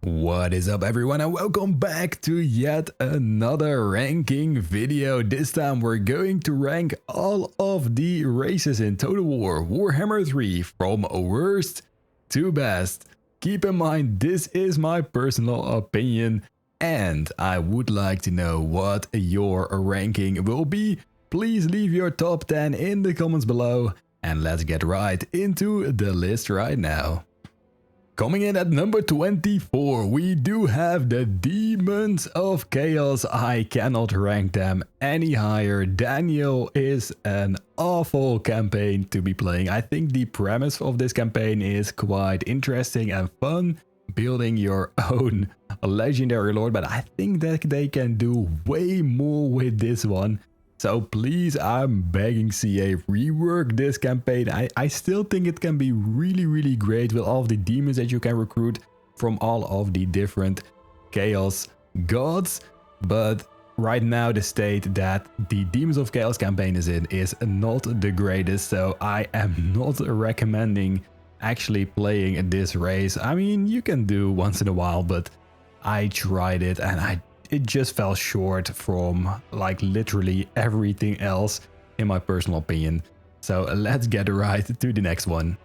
What is up everyone and welcome back to yet another ranking video. This time we're going to rank all of the races in Total War Warhammer 3 from worst to best. Keep in mind this is my personal opinion and I would like to know what your ranking will be. Please leave your top 10 in the comments below and let's get right into the list right now. Coming in at number 24, we do have the Demons of Chaos. I cannot rank them any higher. Daniel is an awful campaign to be playing. I think the premise of this campaign is quite interesting and fun, building your own legendary lord, but I think that they can do way more with this one. So please, I'm begging CA, rework this campaign. I still think it can be really great with all of the demons that you can recruit from all of the different chaos gods. But right now the state that the Demons of Chaos campaign is in is not the greatest. So I am not recommending actually playing this race. I mean, you can do once in a while, but I tried it and it just fell short from like literally everything else in my personal opinion. So let's get right to the next one.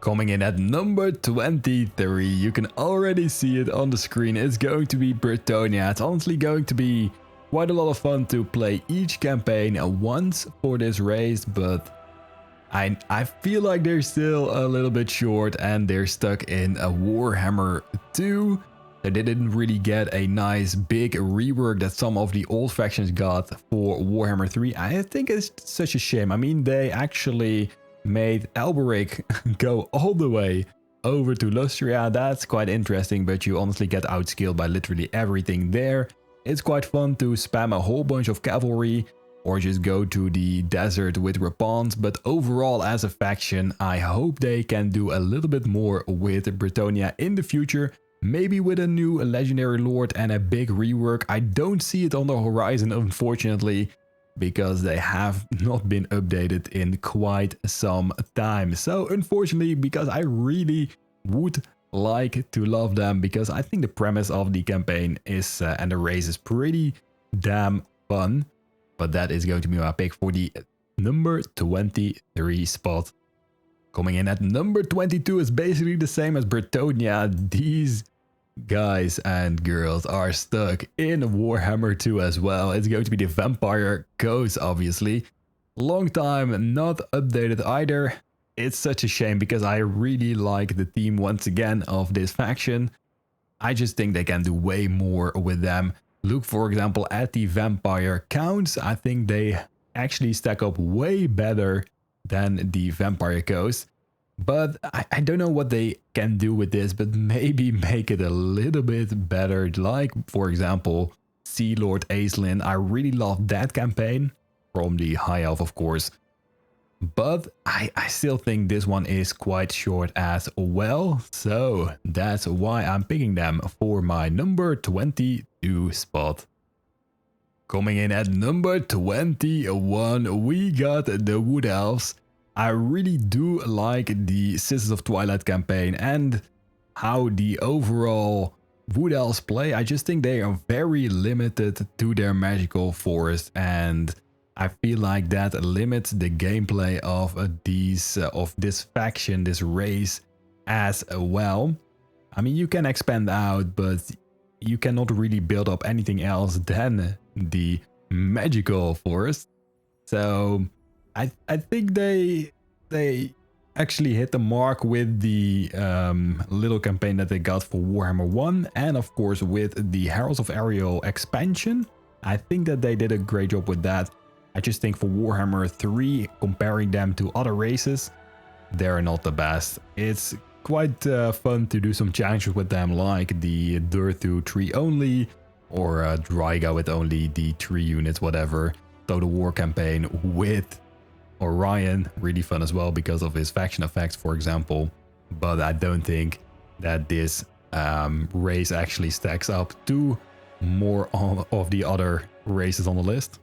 Coming in at number 23, you can already see it on the screen. It's going to be Bretonia. It's honestly going to be quite a lot of fun to play each campaign once for this race, but I feel like they're still a little bit short and they're stuck in a Warhammer 2. They didn't really get a nice big rework that some of the old factions got for Warhammer 3. I think it's such a shame. I mean, they actually made Alberic go all the way over to Lustria. That's quite interesting, but you honestly get outskilled by literally everything there. It's quite fun to spam a whole bunch of cavalry or just go to the desert with Rapans. But overall, as a faction, I hope they can do a little bit more with Bretonia in the future. Maybe with a new legendary lord and a big rework. I don't see it on the horizon, unfortunately, because they have not been updated in quite some time. So unfortunately, because I really would like to love them, because I think the premise of the campaign is and the race is pretty damn fun. But that is going to be my pick for the number 23 spot. Coming in at number 22 is basically the same as Bretonia. These guys and girls are stuck in Warhammer 2 as well. It's going to be the Vampire Ghost, obviously. Long time not updated either. It's such a shame because I really like the team once again of this faction. I just think they can do way more with them. Look, for example, at the Vampire Counts. I think they actually stack up way better than the Vampire Ghost. But I don't know what they can do with this, but maybe make it a little bit better. Like, for example, Sea Lord Aislinn. I really love that campaign from the High Elf, of course. But I still think this one is quite short as well. So that's why I'm picking them for my number 22 spot. Coming in at number 21, we got the Wood Elves. I really do like the Sisters of Twilight campaign and how the overall Wood Elves play. I just think they are very limited to their magical forest, and I feel like that limits the gameplay of this faction, this race as well. I mean, you can expand out, but you cannot really build up anything else than the magical forest. So I think they actually hit the mark with the little campaign that they got for Warhammer 1 and of course with the Heralds of Ariel expansion. I think that they did a great job with that. I just think for Warhammer 3, comparing them to other races, they're not the best. It's quite fun to do some challenges with them, like the Durthu tree only or Dryga with only the 3 units, whatever. Total War campaign with Orion, really fun as well because of his faction effects, for example. But I don't think that this race actually stacks up to more of the other races on the list.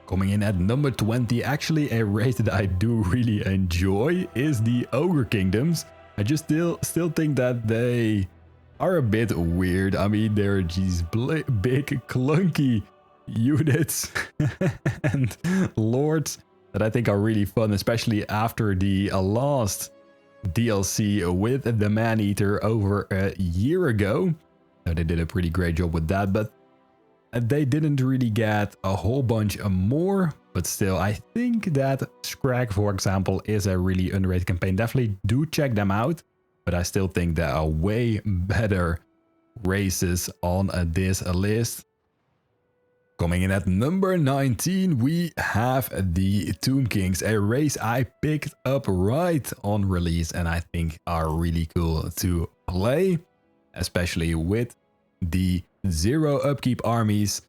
Coming in at number 20, actually a race that I do really enjoy is the Ogre Kingdoms. I just still think that they are a bit weird. I mean, they're these big, clunky units and lords that I think are really fun, especially after the last DLC with the Man-Eater over a year ago. So they did a pretty great job with that, but they didn't really get a whole bunch more. But still, I think that Scrag, for example, is a really underrated campaign. Definitely do check them out. But I still think there are way better races on this list. Coming in at number 19, we have the Tomb Kings, a race I picked up right on release and I think are really cool to play, especially with the zero upkeep armies.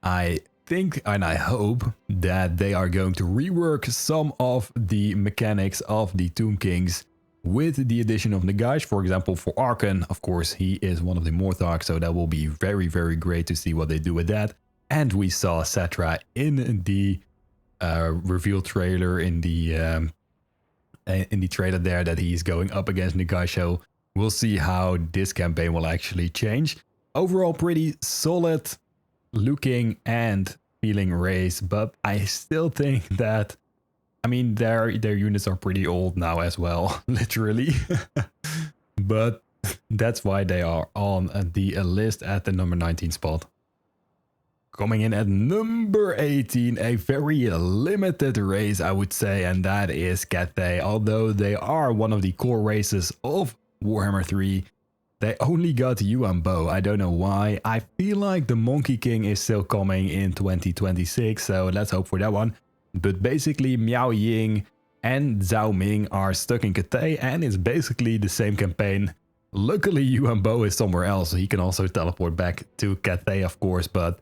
I think and I hope that they are going to rework some of the mechanics of the Tomb Kings with the addition of Nagash. For example, for Arkan, of course, he is one of the Mortharks, so that will be very, very great to see what they do with that. And we saw Cetra in the reveal trailer, in the trailer there, that he's going up against Nagash. So we'll see how this campaign will actually change. Overall, pretty solid looking and feeling race, but I still think that, I mean, their units are pretty old now as well, literally. But that's why they are on the list at the number 19 spot. Coming in at number 18, a very limited race, I would say, and that is Cathay. Although they are one of the core races of Warhammer 3, they only got Yuan Bo. I don't know why. I feel like the Monkey King is still coming in 2026, so let's hope for that one. But basically, Miao Ying and Zhao Ming are stuck in Cathay, and it's basically the same campaign. Luckily, Yuan Bo is somewhere else, so he can also teleport back to Cathay, of course, but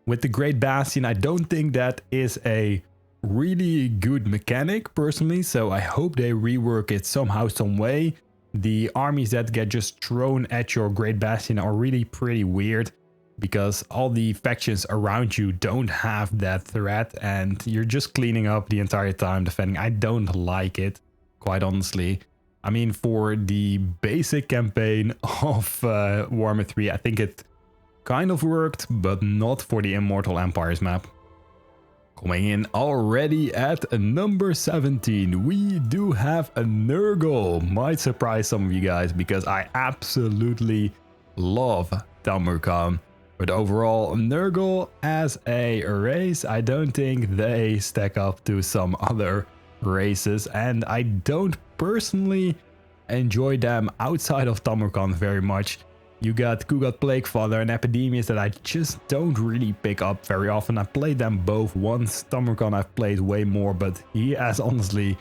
with the Great Bastion, I don't think that is a really good mechanic, personally, so I hope they rework it somehow, some way. The armies that get just thrown at your Great Bastion are really pretty weird, because all the factions around you don't have that threat, and you're just cleaning up the entire time defending. I don't like it, quite honestly. I mean, for the basic campaign of Warhammer 3, I think it kind of worked, but not for the Immortal Empires map. Coming in already at number 17, we do have a Nurgle. Might surprise some of you guys, because I absolutely love Tamurkhan. But overall, Nurgle as a race, I don't think they stack up to some other races, and I don't personally enjoy them outside of Tamurkhan very much. You got Kugat Plaguefather and Epidemius that I just don't really pick up very often. I played them both once. Tamurkhan I've played way more, but he has honestly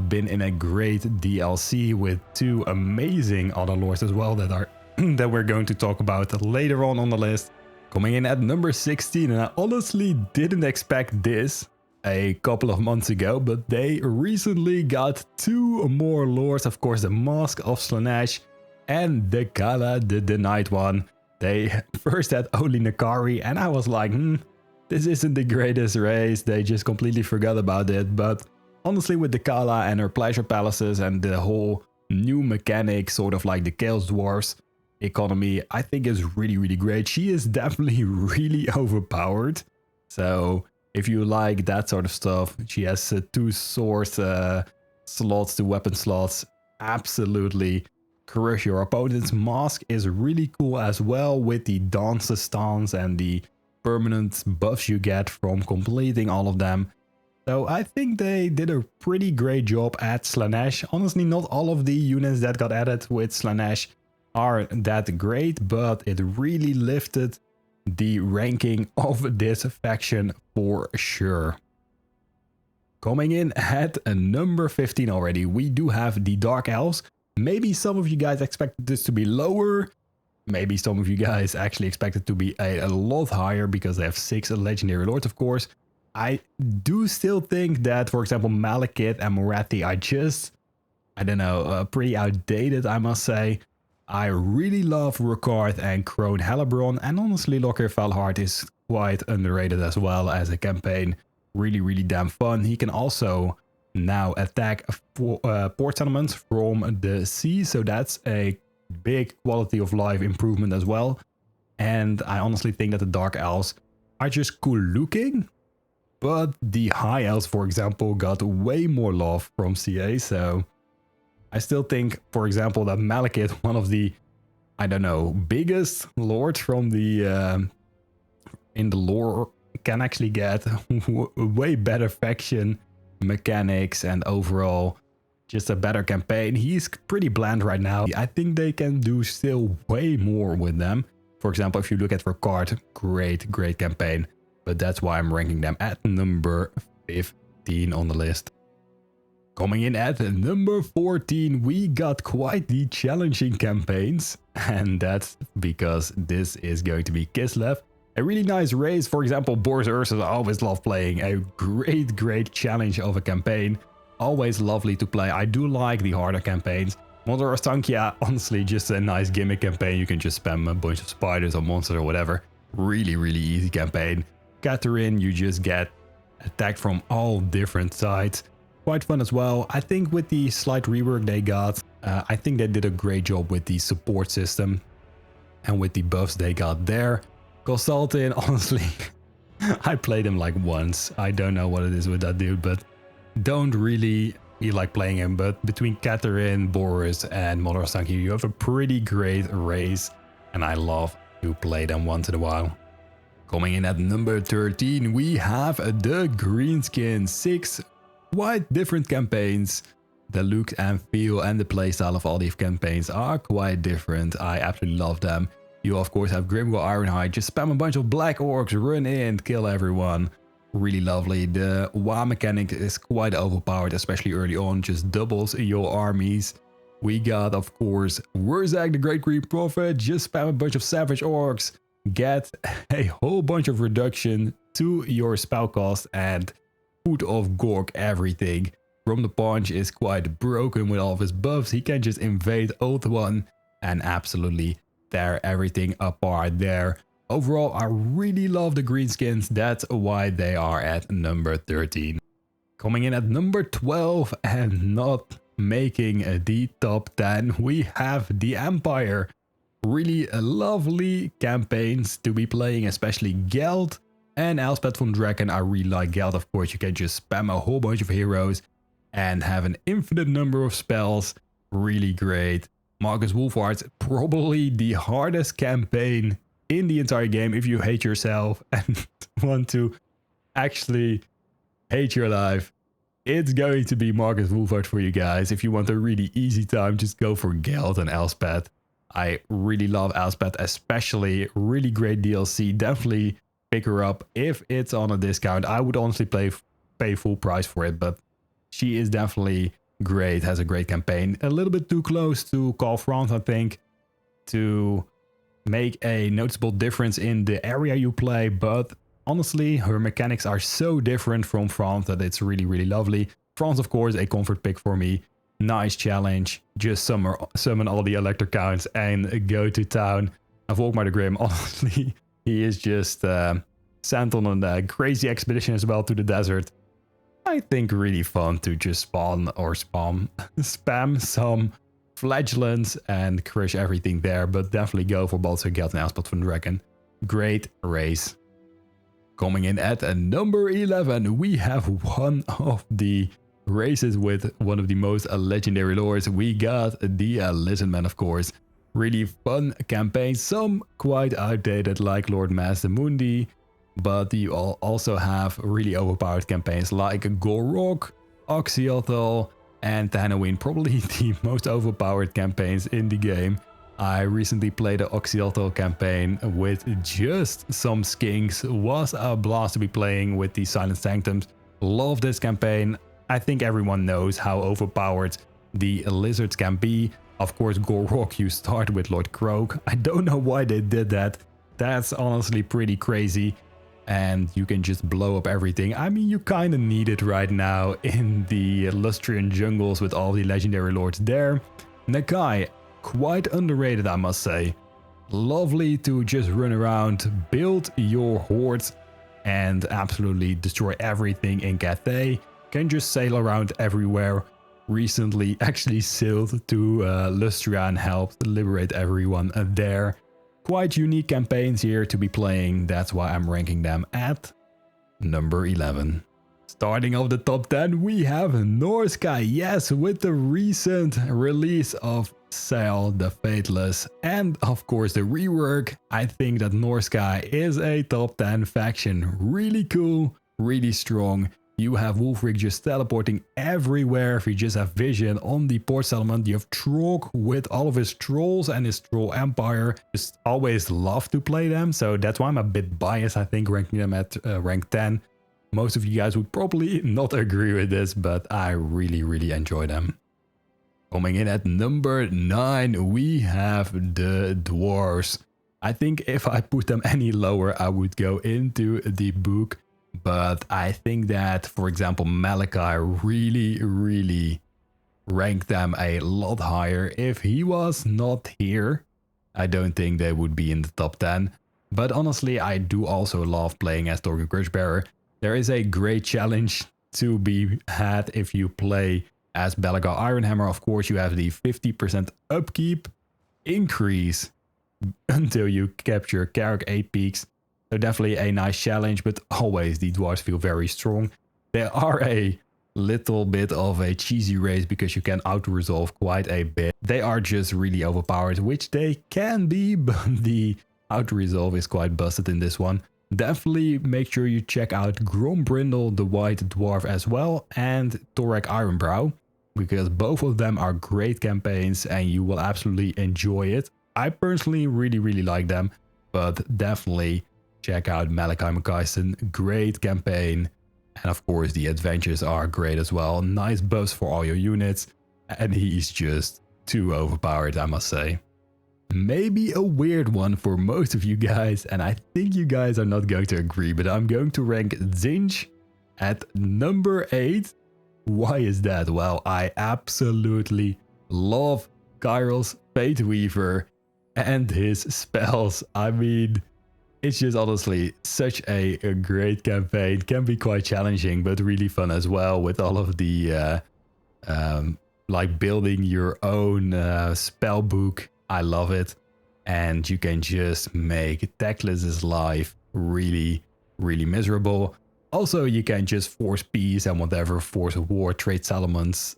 been in a great DLC with two amazing other lords as well that are that we're going to talk about later on the list. Coming in at number 16, and I honestly didn't expect this a couple of months ago, but they recently got two more lords. Of course, the Mask of Slaanesh and the Kala, the Night One. They first had only Nakari, and I was like, this isn't the greatest race. They just completely forgot about it. But honestly, with the Kala and her pleasure palaces and the whole new mechanic, sort of like the Chaos Dwarfs economy, I think is really, really great. She is definitely really overpowered. So if you like that sort of stuff, she has two sword slots, two weapon slots. Absolutely crush your opponent's. Mask is really cool as well, with the dance stance and the permanent buffs you get from completing all of them. So I think they did a pretty great job at Slaanesh. Honestly, not all of the units that got added with Slaanesh are that great, but it really lifted the ranking of this faction for sure. Coming in at number 15 already, we do have the Dark Elves. Maybe some of you guys expected this to be lower. Maybe some of you guys actually expected to be a lot higher, because they have 6 legendary lords, of course. I do still think that, for example, Malekith and Morathi are just, I don't know, pretty outdated, I must say. I really love Rukard and Crone Helebron, and honestly, Locker Valhart is quite underrated as well as a campaign. Really, really damn fun. He can also now attack port settlements from the sea, so that's a big quality of life improvement as well. And I honestly think that the Dark Elves are just cool looking. But the High Elves, for example, got way more love from CA. So I still think, for example, that Malekith, one of the, I don't know, biggest lords from the in the lore, can actually get way better faction mechanics and overall just a better campaign. He's pretty bland right now. I think they can do still way more with them. For example, if you look at Ricard, great campaign. But that's why I'm ranking them at number 15 on the list. Coming in at number 14, we got quite the challenging campaigns. And that's because this is going to be Kislev. A really nice race. For example, Boris Ursus, I always love playing. A great challenge of a campaign. Always lovely to play. I do like the harder campaigns. Mother of Stankia, honestly, just a nice gimmick campaign. You can just spam a bunch of spiders or monsters or whatever. Really easy campaign. Catherine, you just get attacked from all different sides. Quite fun as well. I think with the slight rework they got, I think they did a great job with the support system. And with the buffs they got there. Consultant, honestly, I played him like once. I don't know what it is with that dude, but don't really feel like playing him. But between Catherine, Boris, and Mother of Stankia, you have a pretty great race. And I love to play them once in a while. Coming in at number 13, we have the Greenskin. 6 quite different campaigns. The look and feel and the playstyle of all these campaigns are quite different. I absolutely love them. You of course have Grimgor Ironhide, just spam a bunch of black orcs, run in, kill everyone. Really lovely. The WA mechanic is quite overpowered, especially early on, just doubles your armies. We got of course Wurzag the Great Green Prophet, just spam a bunch of savage orcs, get a whole bunch of reduction to your spell cost and Foot of Gork everything. From the Punch is quite broken with all of his buffs. He can just invade Oath One and absolutely tear everything apart there. Overall, I really love the greenskins. That's why they are at number 13. Coming in at number 12 and not making the top 10, we have the Empire. Really lovely campaigns to be playing, especially Geld and Elspeth von Draken. I really like Geld. Of course, you can just spam a whole bunch of heroes and have an infinite number of spells. Really great. Marcus Wolfhard, probably the hardest campaign in the entire game if you hate yourself and want to actually hate your life. It's going to be Marcus Wolfhard for you guys. If you want a really easy time, just go for Geld and Elspeth. I really love Elspeth, especially really great DLC. Definitely pick her up if it's on a discount. I would honestly pay full price for it, but she is definitely great, has a great campaign. A little bit too close to Call France, I think, to make a noticeable difference in the area you play, but honestly, her mechanics are so different from France that it's really lovely. France, of course, a comfort pick for me. Nice challenge. Just summon all the electric counts and go to town. And Volkmar the Grim, honestly, he is just sent on a crazy expedition as well to the desert. I think really fun to just spam some flagellants and crush everything there, but definitely go for Baltzar, Geld and Elspeth von Draken. Great race. Coming in at number 11, we have one of the races with one of the most legendary lords. We got the Lizardman, of course. Really fun campaign, some quite outdated like Lord Mazdamundi, but you also have really overpowered campaigns like Gorok, Oxyotl, and Tanawin, probably the most overpowered campaigns in the game. I recently played the Oxyotl campaign with just some skinks. Was a blast to be playing with the Silent Sanctums. Love this campaign. I think everyone knows how overpowered the lizards can be. Of course, Gorok, you start with Lord Croak. I don't know why they did that. That's honestly pretty crazy. And you can just blow up everything. I mean, you kind of need it right now in the Lustrian jungles with all the legendary lords there. Nakai, quite underrated, I must say. Lovely to just run around, build your hordes, and absolutely destroy everything in Cathay. Can just sail around everywhere. recently actually sailed to Lustria and helped liberate everyone there. Quite unique campaigns here to be playing, that's why I'm ranking them at number 11. Starting off the top 10, we have Norsky. Yes, with the recent release of Sail the Fateless and of course the rework, I think that Norsky is a top 10 faction. Really cool, really strong. You have Wolfric just teleporting everywhere. If you just have vision on the port settlement, you have Trog with all of his trolls and his troll empire. Just always love to play them, so that's why I'm a bit biased, I think, ranking them at rank 10. Most of you guys would probably not agree with this, but I really enjoy them. Coming in at number 9, we have the dwarves. I think if I put them any lower, I would go into the book. But I think that, for example, Malachi really ranked them a lot higher. If he was not here, I don't think they would be in the top 10. But honestly, I do also love playing as Torgon Crushbearer. There is a great challenge to be had if you play as Belagar Ironhammer. Of course, you have the 50% upkeep increase until you capture Carrick 8 peaks. So definitely a nice challenge, but always the dwarves feel very strong. They are a little bit of a cheesy race because you can out-resolve quite a bit. They are just really overpowered, which they can be, but the out-resolve is quite busted in this one. Definitely make sure you check out Grombrindle the White Dwarf as well and Torek Ironbrow, because both of them are great campaigns and you will absolutely enjoy it. I personally really like them, but definitely check out Malachi McKayson, great campaign. And of course the adventures are great as well. Nice buffs for all your units. And he's just too overpowered, I must say. Maybe a weird one for most of you guys, and I think you guys are not going to agree, but I'm going to rank Zinj at number 8. Why is that? Well, I absolutely love Kyrill's Fate Weaver and his spells. I mean, it's just honestly such a great campaign. Can be quite challenging, but really fun as well with all of the like building your own spell book. I love it. And you can just make Teclis's life really miserable. Also, you can just force peace and whatever, force war, trade settlements,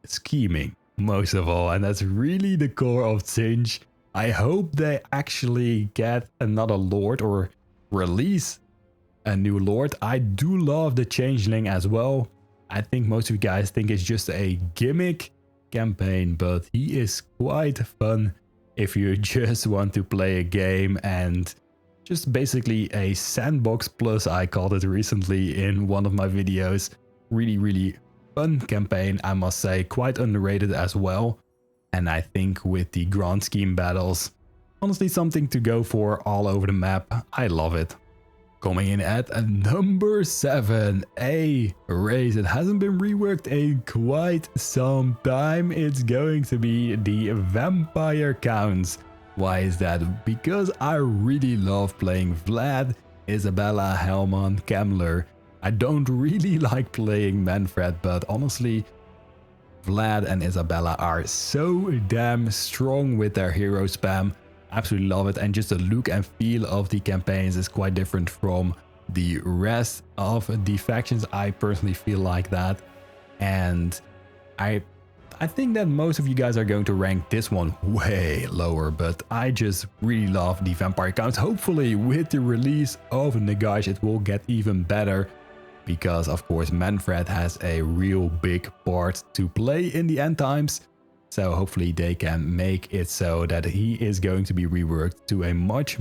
scheming most of all. And that's really the core of Zinj. I hope they actually get another lord or release a new lord. I do love the Changeling as well. I think most of you guys think it's just a gimmick campaign, but he is quite fun if you just want to play a game and just basically a sandbox plus, I called it recently in one of my videos. Really fun campaign, I must say, quite underrated as well. And I think with the Grand Scheme battles, honestly something to go for all over the map. I love it. Coming in at number 7, a race that hasn't been reworked in quite some time. It's going to be the Vampire Counts. Why is that? Because I really love playing Vlad, Isabella, Helman, Kemler. I don't really like playing Manfred, but honestly, Vlad and Isabella are so damn strong with their hero spam. Absolutely love it, and just the look and feel of the campaigns is quite different from the rest of the factions. I personally feel like that, and I think that most of you guys are going to rank this one way lower, but I just really love the Vampire Counts. Hopefully with the release of Nagash it will get even better, because of course Manfred has a real big part to play in the end times. So hopefully they can make it so that he is going to be reworked to a much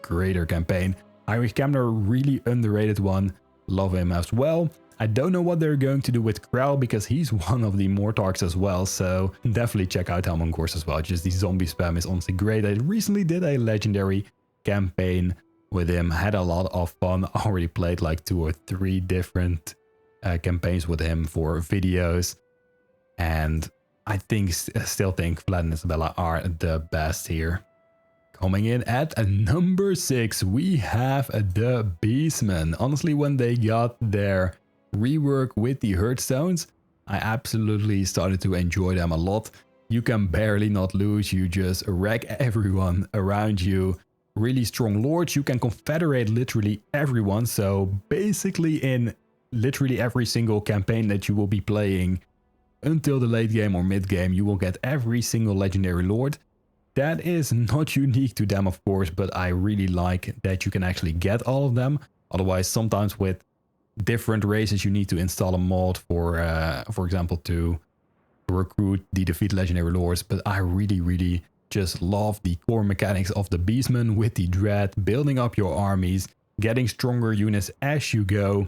greater campaign. Heinrich Kemner, really underrated one. Love him as well. I don't know what they're going to do with Krell, because he's one of the Mortarks as well. So definitely check out Helman Course as well. Just the zombie spam is honestly great. I recently did a legendary campaign with him. Had a lot of fun. Already played like 2 or 3 different campaigns with him for videos. And I still think Vlad and Isabella are the best here. Coming in at number 6, we have the Beastmen. Honestly, when they got their rework with the Hearthstones, I absolutely started to enjoy them a lot. You can barely not lose, you just wreck everyone around you. Really strong lords, you can confederate literally everyone, so basically in literally every single campaign that you will be playing until the late game or mid game, you will get every single legendary lord. That is not unique to them, of course, but I really like that you can actually get all of them. Otherwise, sometimes with different races, you need to install a mod for example, to recruit the defeat legendary lords. But I really just love the core mechanics of the Beastman with the Dread, building up your armies, getting stronger units as you go.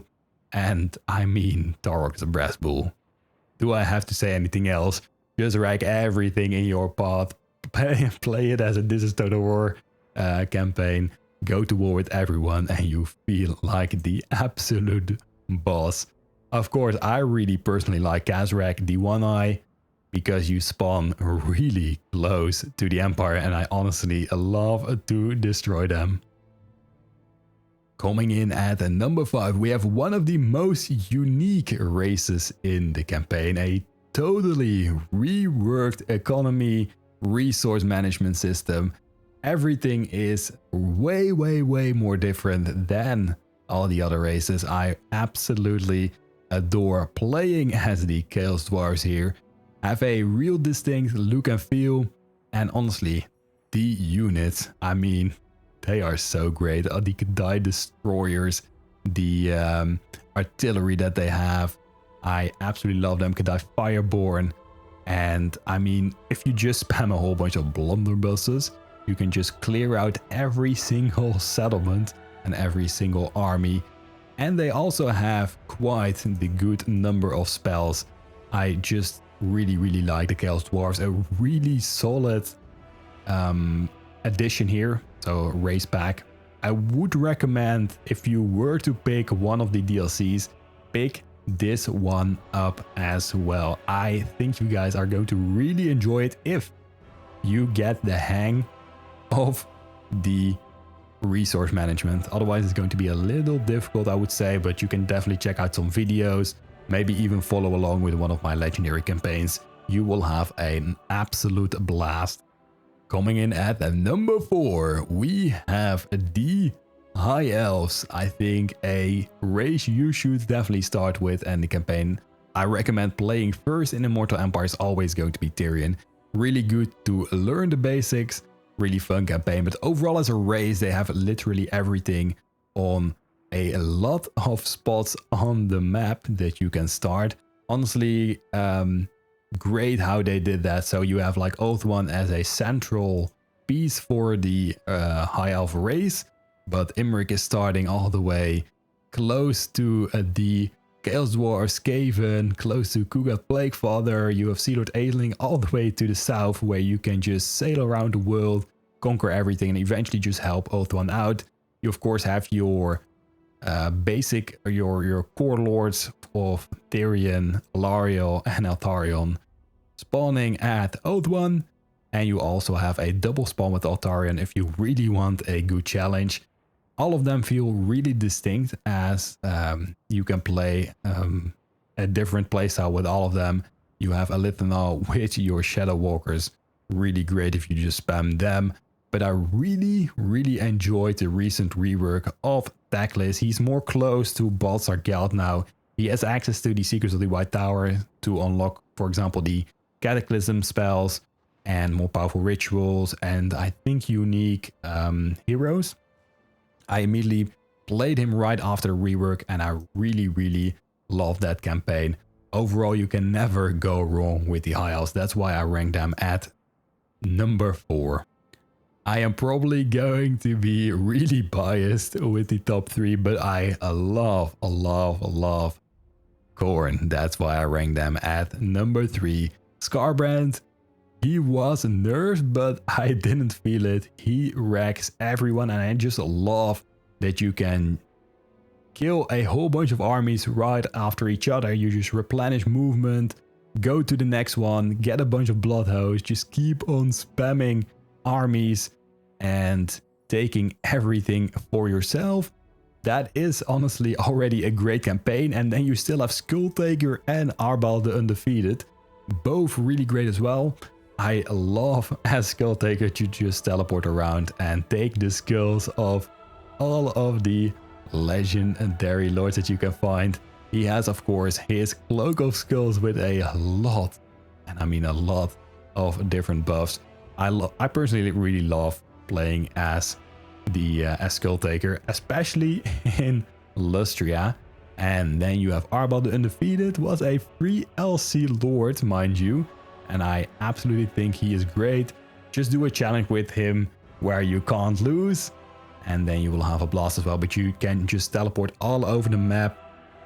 And I mean, Tarok is a brass bull. Do I have to say anything else? Just wreck everything in your path. Play it as a This is Total War campaign. Go to war with everyone and you feel like the absolute boss. Of course, I really personally like Kazrak, the One Eye, because you spawn really close to the Empire and I honestly love to destroy them. Coming in at number 5, we have one of the most unique races in the campaign. A totally reworked economy resource management system. Everything is way more different than all the other races. I absolutely adore playing as the Chaos Dwarves here. Have a real distinct look and feel, and honestly, the units, I mean, they are so great. The Kadai Destroyers, the artillery that they have, I absolutely love them. Kadai Fireborn, and I mean, if you just spam a whole bunch of blunderbusses, you can just clear out every single settlement and every single army. And they also have quite the good number of spells. I just really like the Chaos Dwarves. A really solid addition here, so race pack. I would recommend, if you were to pick one of the DLCs, pick this one up as well. I think you guys are going to really enjoy it if you get the hang of the resource management. Otherwise it's going to be a little difficult, I would say, but you can definitely check out some videos, maybe even follow along with one of my legendary campaigns. You will have an absolute blast. Coming in at number 4, we have the High Elves. I think a race you should definitely start with in the campaign. I recommend playing first in Immortal Empire is always going to be Tyrion. Really good to learn the basics. Really fun campaign, but overall as a race they have literally everything on a lot of spots on the map that you can start. Honestly, great how they did that. So you have like Oath One as a central piece for the High Elf race, but Imrik is starting all the way close to the Chaos Dwarf Skaven, close to Kugat Plaguefather. You have Sea Lord Aisling all the way to the south, where you can just sail around the world, conquer everything, and eventually just help Oath One out. You of course have your basic, your core lords of Tyrion, Alariel, and Eltharion spawning at Oath One, and you also have a double spawn with Eltharion if you really want a good challenge. All of them feel really distinct, as you can play a different playstyle with all of them. You have Elithonal with your Shadow Walkers, really great if you just spam them. But I really enjoyed the recent rework of Teclis. He's more close to Balthazar Geld now. He has access to the Secrets of the White Tower to unlock, for example, the Cataclysm spells and more powerful rituals, and I think unique heroes. I immediately played him right after the rework, and I really love that campaign. Overall, you can never go wrong with the High Elves. That's why I rank them at number 4. I am probably going to be really biased with the top 3, but I love Khorne. That's why I rank them at number 3. Skarbrand, he was nerfed, but I didn't feel it. He wrecks everyone, and I just love that you can kill a whole bunch of armies right after each other. You just replenish movement, go to the next one, get a bunch of blood hosts, just keep on spamming armies and taking everything for yourself. that is honestly already a great campaign. And then you still have Skulltaker and Arbal the Undefeated, both really great as well. I love as Skulltaker to just teleport around and take the skulls of all of the legendary lords that you can find. He has, of course, his Cloak of Skulls with a lot, and I mean a lot, of different buffs. I personally really love playing as the Skulltaker, especially in Lustria. And then you have Arbal the Undefeated, was a free LC Lord, mind you, and I absolutely think he is great. Just do a challenge with him where you can't lose, and then you will have a blast as well. But you can just teleport all over the map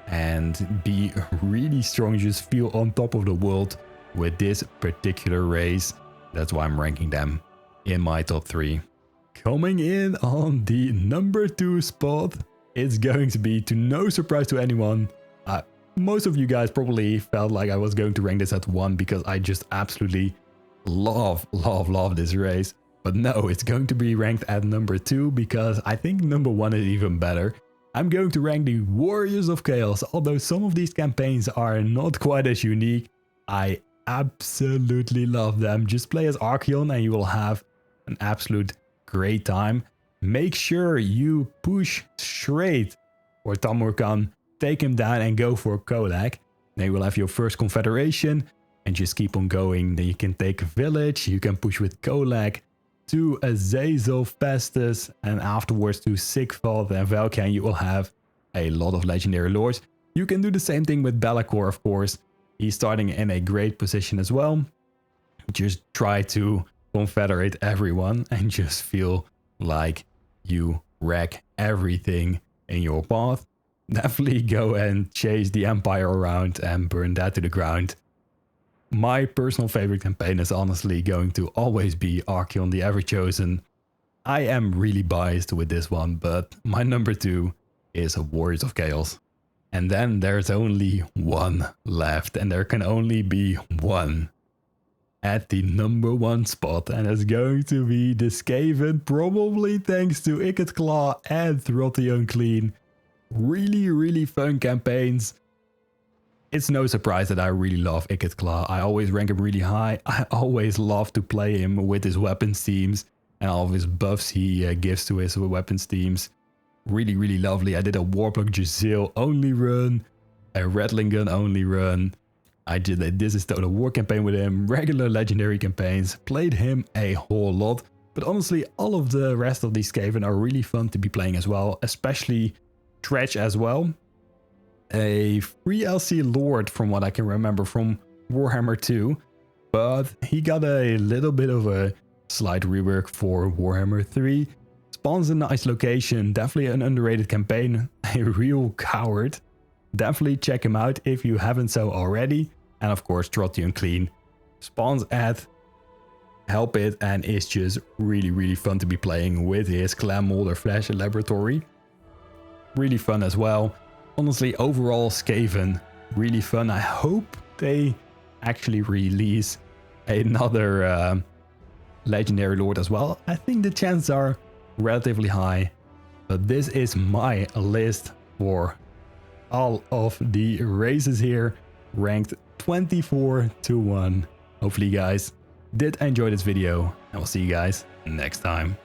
and be really strong, just feel on top of the world with this particular race. That's why I'm ranking them in my top 3. Coming in on the number 2 spot, it's going to be, to no surprise to anyone, most of you guys probably felt like I was going to rank this at 1 because I just absolutely love this race. But no, it's going to be ranked at number 2 because I think number 1 is even better. I'm going to rank the Warriors of Chaos. Although some of these campaigns are not quite as unique, I absolutely love them. Just play as Archeon and you will have an absolute great time. Make sure you push straight for Tamurkhan, take him down and go for Kolak. Then you will have your first Confederation and just keep on going. Then you can take a village, you can push with Kolak to Azazel, Festus, and afterwards to Sigvald and Valkan. You will have a lot of legendary lords. You can do the same thing with Be'lakor, of course. He's starting in a great position as well. Just try to confederate everyone and just feel like you wreck everything in your path. Definitely go and chase the Empire around and burn that to the ground. My personal favorite campaign is honestly going to always be Archeon the Everchosen. I am really biased with this one, but my number 2 is Warriors of Chaos. And then there's only one left, and there can only be one at the number 1 spot, and it's going to be the Skaven, probably thanks to Ikket Claw and Throt the Unclean. Really fun campaigns. It's no surprise that I really love Ikket Claw. I always rank him really high. I always love to play him with his weapons teams and all of his buffs he gives to his weapons teams. Really lovely. I did a Warblock Jezil only run, a Rattling Gun only run. I did a This Is Total War campaign with him, regular legendary campaigns, played him a whole lot. But honestly, all of the rest of these Skaven are really fun to be playing as well, especially Tretch as well. A free LC Lord from what I can remember from Warhammer 2, but he got a little bit of a slight rework for Warhammer 3. Spawns a nice location, definitely an underrated campaign, a real coward. Definitely check him out if you haven't so already. And of course, Throt the Unclean spawns at Help It and is just really fun to be playing with his Clan Molder Flash Laboratory. Really fun as well. Honestly, overall Skaven, really fun. I hope they actually release another legendary lord as well. I think the chances are relatively high, but this is my list for all of the races here, ranked 24 to 1. Hopefully you guys did enjoy this video, and we'll see you guys next time.